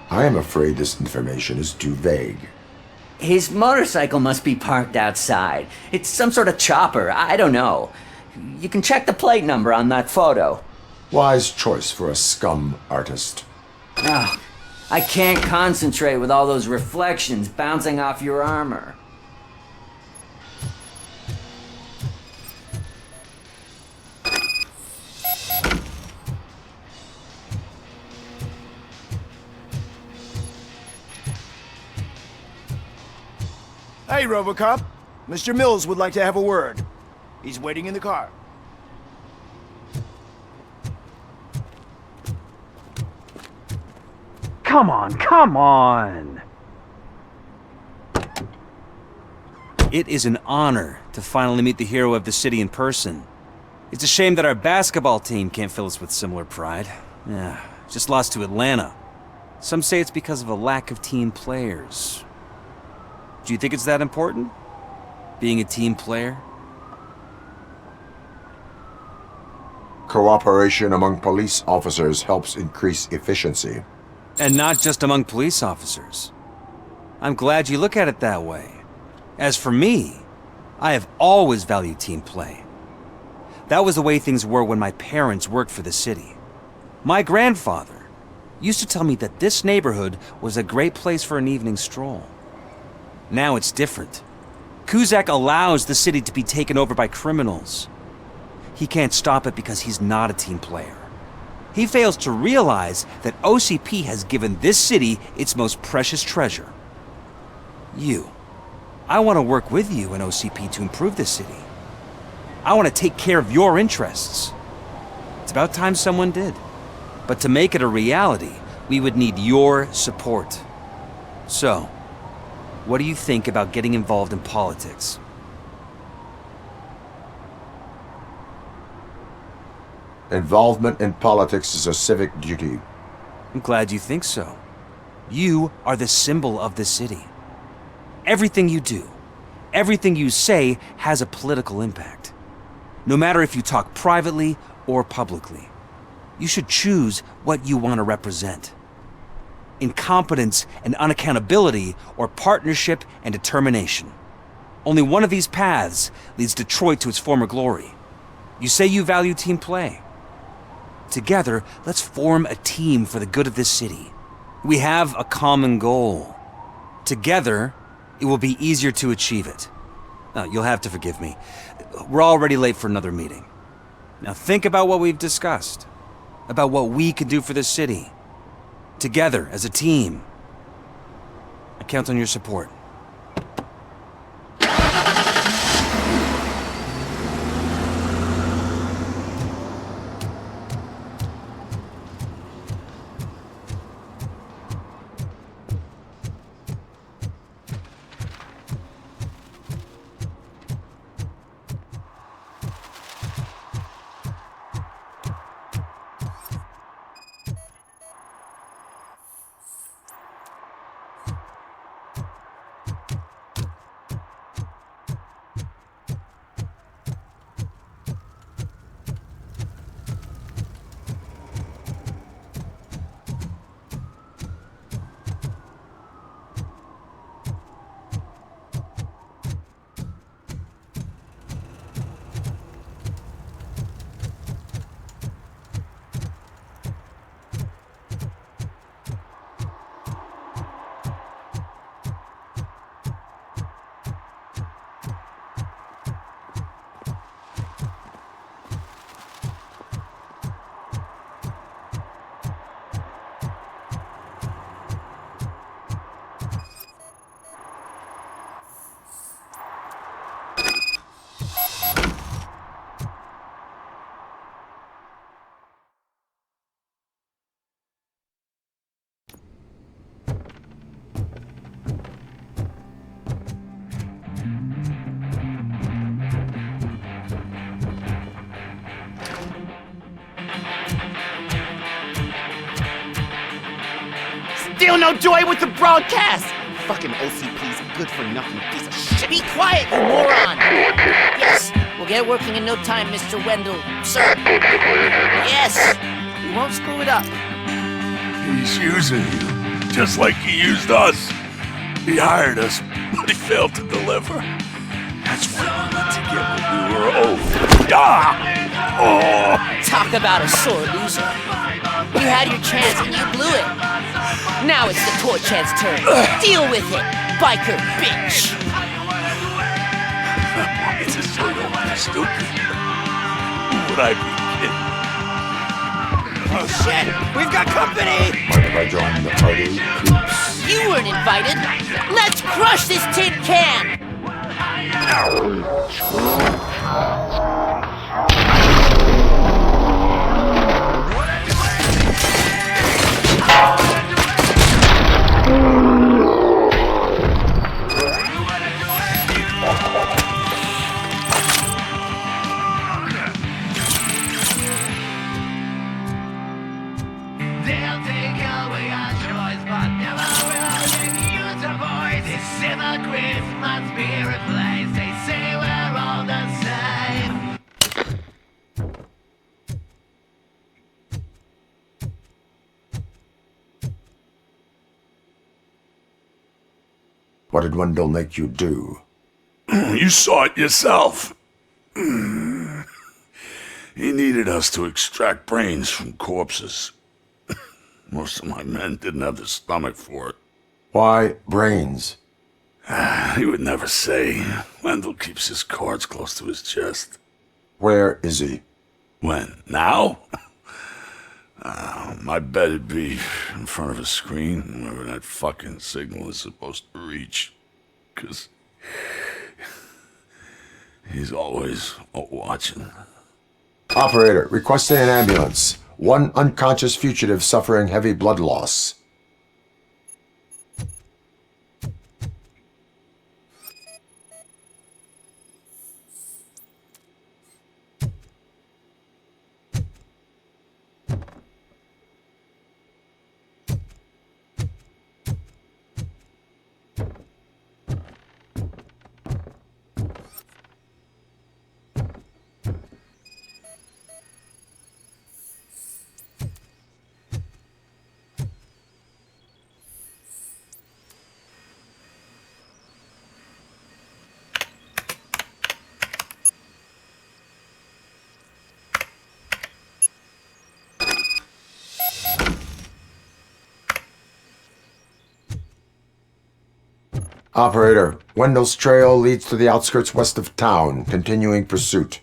Speaker 1: I am afraid this information is too vague.
Speaker 8: His motorcycle must be parked outside. It's some sort of chopper. I don't know. You can check the plate number on that photo.
Speaker 1: Wise choice for a scum artist.
Speaker 8: Ah, I can't concentrate with all those reflections bouncing off your armor.
Speaker 6: Hey, RoboCop. Mr. Mills would like to have a word. He's waiting in the car.
Speaker 13: Come on, come on!
Speaker 23: It is an honor to finally meet the hero of the city in person. It's a shame that our basketball team can't fill us with similar pride. Yeah, just lost to Atlanta. Some say it's because of a lack of team players. Do you think it's that important? Being a team player?
Speaker 1: Cooperation among police officers helps increase efficiency.
Speaker 23: And not just among police officers. I'm glad you look at it that way. As for me, I have always valued team play. That was the way things were when my parents worked for the city. My grandfather used to tell me that this neighborhood was a great place for an evening stroll. Now it's different. Cusack allows the city to be taken over by criminals. He can't stop it because he's not a team player. He fails to realize that OCP has given this city its most precious treasure. You. I want to work with you and OCP to improve this city. I want to take care of your interests. It's about time someone did. But to make it a reality, we would need your support. So, what do you think about getting involved in politics?
Speaker 1: Involvement in politics is a civic duty.
Speaker 23: I'm glad you think so. You are the symbol of the city. Everything you do, everything you say has a political impact. No matter if you talk privately or publicly, you should choose what you want to represent. Incompetence and unaccountability, or partnership and determination. Only one of these paths leads Detroit to its former glory. You say you value team play. Together, let's form a team for the good of this city. We have a common goal. Together, it will be easier to achieve it. Now, you'll have to forgive me. We're already late for another meeting. Now think about what we've discussed. About what we can do for this city. Together, as a team. I count on your support.
Speaker 5: feel no joy with the broadcast! Fucking OCP's a good-for-nothing piece of shit. Be quiet, you moron! Yes, we'll get working in no time, Mr. Wendell, sir. Yes! We won't screw it up.
Speaker 11: He's using you, just like he used us. He hired us, but he failed to deliver. That's why we need to get what we were owed.
Speaker 5: Talk about a sore loser. You had your chance and you blew it. Now it's the toy chance turn. Deal with it, biker bitch.
Speaker 11: It's a so don't be stupid. Who would I be kidding?
Speaker 5: Oh shit, we've got company!
Speaker 1: Mind if I join the party, creeps?
Speaker 5: You weren't invited. Let's crush this tin can!
Speaker 14: They'll take away our choice, but never will use a voice. This ever Christmas be replaced. They say we're all the same.
Speaker 1: What did Wendell make you do?
Speaker 11: You saw it yourself. He needed us to extract brains from corpses. Most of my men didn't have the stomach for it.
Speaker 1: Why brains?
Speaker 11: He would never say. Wendell keeps his cards close to his chest.
Speaker 1: Where is he?
Speaker 11: When? Now? My bet it'd be in front of a screen, wherever that fucking signal is supposed to reach. 'Cause he's always watching.
Speaker 1: Operator, requesting an ambulance. One unconscious fugitive suffering heavy blood loss. Operator, Wendell's trail leads to the outskirts west of town, continuing pursuit.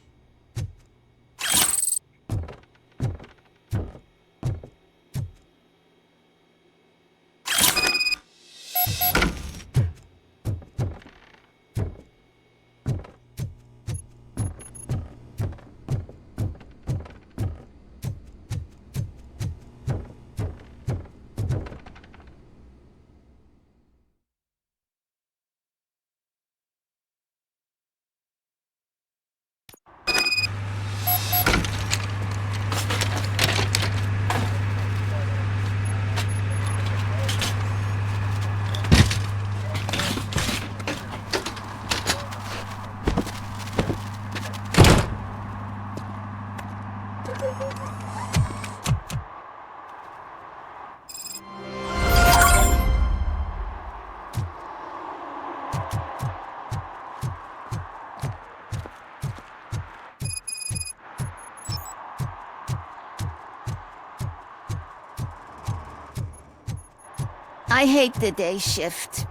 Speaker 18: I hate the day shift.